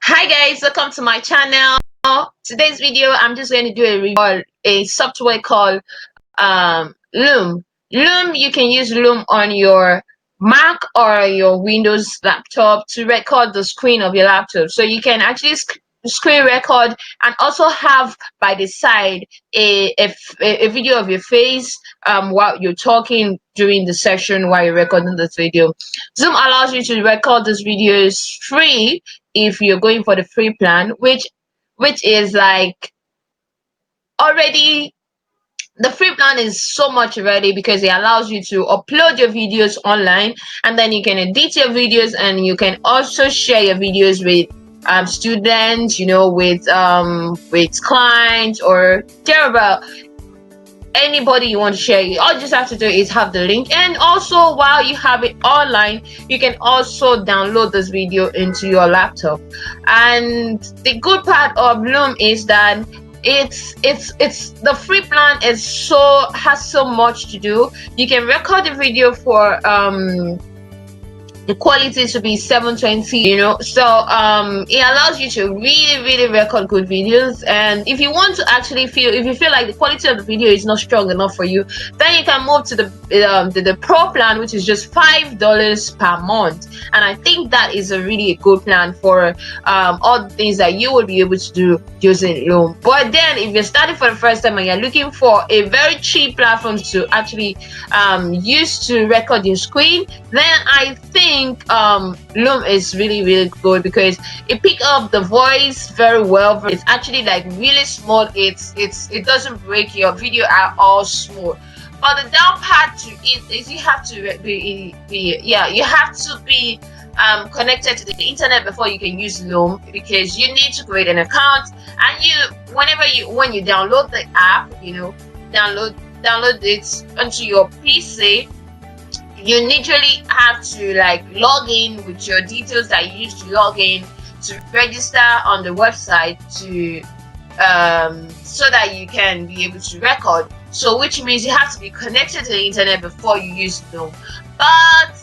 Hi guys, welcome to my channel. Today's video, I'm just going to do a review on a software called Loom. Loom, you can use Loom on your Mac or your Windows laptop to record the screen of your laptop. So you can actually screen record and also have by the side a video of your face while you're talking during the session while you're recording this video. Zoom allows you to record this videos free if you're going for the free plan, which is like already the free plan is so much already because it allows you to upload your videos online and then you can edit your videos and you can also share your videos with students, with clients or whatever, anybody you want to share it. All you just have to do is have the link, and also while you have it online you can also download this video into your laptop. And the good part of Loom is that it's the free plan has so much to do. You can record the video for the quality to be 720, so it allows you to really record good videos. And if you want to actually if you feel like the quality of the video is not strong enough for you, then you can move to the pro plan, which is just $5 per month. And I think that is a really good plan for all the things that you will be able to do using Loom. But then if you're starting for the first time and you're looking for a very cheap platform to actually use to record your screen, then I think Loom is really good because it picks up the voice very well. It's actually like really smooth. It doesn't break your video at all smooth. But the down part to it is you have to be connected to the internet before you can use Loom, because you need to create an account. And when you download the app, download it onto your PC, you literally have to like log in with your details that you used to log in to register on the website to so that you can be able to record. So which means you have to be connected to the internet before you use Loom. But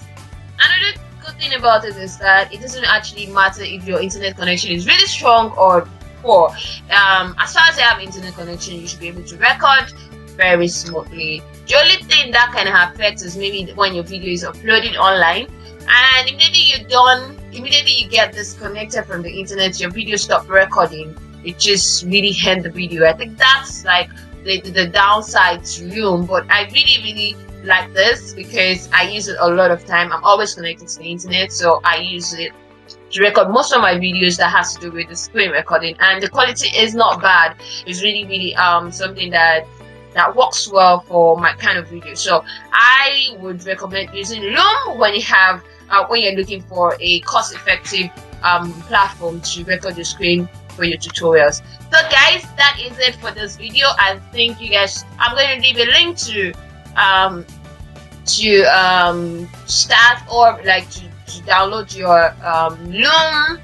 another good thing about it is that it doesn't actually matter if your internet connection is really strong or poor. As far as you have internet connection, you should be able to record very smoothly. The only thing that can affect is maybe when your video is uploaded online and immediately you get disconnected from the internet, your video stop recording, it just really end the video. I think that's like the downside to Loom. But I really like this because I use it a lot of time. I'm always connected to the internet, so I use it to record most of my videos that has to do with the screen recording, and the quality is not bad. It's really something that works well for my kind of video. So I would recommend using Loom when you're looking for a cost-effective platform to record your screen for your tutorials. So guys, that is it for this video. I think you guys, I'm going to leave a link to start or like to download your Loom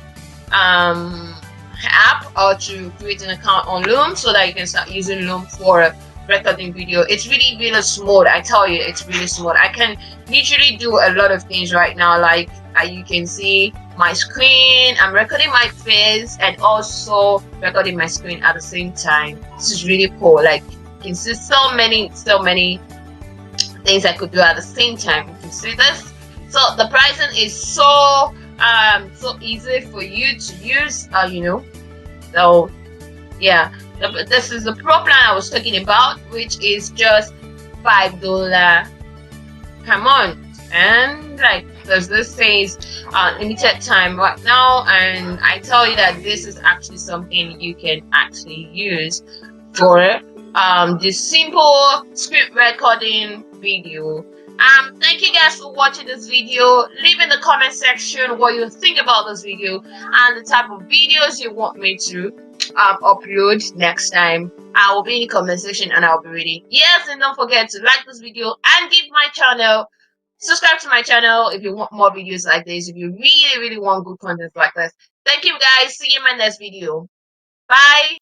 app or to create an account on Loom so that you can start using Loom for recording video. It's really smooth. I tell you, it's really smooth. I can literally do a lot of things right now. Like you can see my screen, I'm recording my face and also recording my screen at the same time. This is really cool. Like you can see so many things I could do at the same time. You can see this. So the pricing is so easy for you to use. So yeah, this is the pro plan I was talking about, which is just $5 per month. And like this says limited time right now, and I tell you that this is actually something you can actually use for this simple script recording video. Thank you guys for watching this video. Leave in the comment section what you think about this video and the type of videos you want me to upload next time. I will be in the comment section and I'll be reading. Yes, and don't forget to like this video and subscribe to my channel if you want more videos like this, if you really want good content like this. Thank you guys. See you in my next video. Bye.